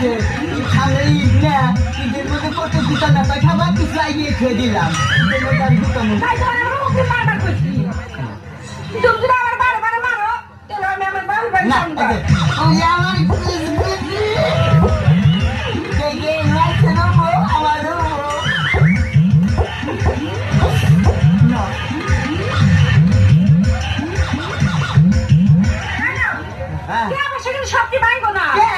হয়েছে সামনে ঈদ না ঈদের মধ্যে কত জুতা না পাই খাবার কিছু আইয়ে খেয়ে দিলাম ঈদের মধ্যে আর জুতা মনে তাই তো আমার মুখে মারবার করছি তুমি যদি আমার বারে মারো তাহলে আমি আমার বাড়ি বাড়ি না যাবো না। ওই আমার কে মারছে না আমারও না কে আমার সেখানে সবজি ভাঙবো না কে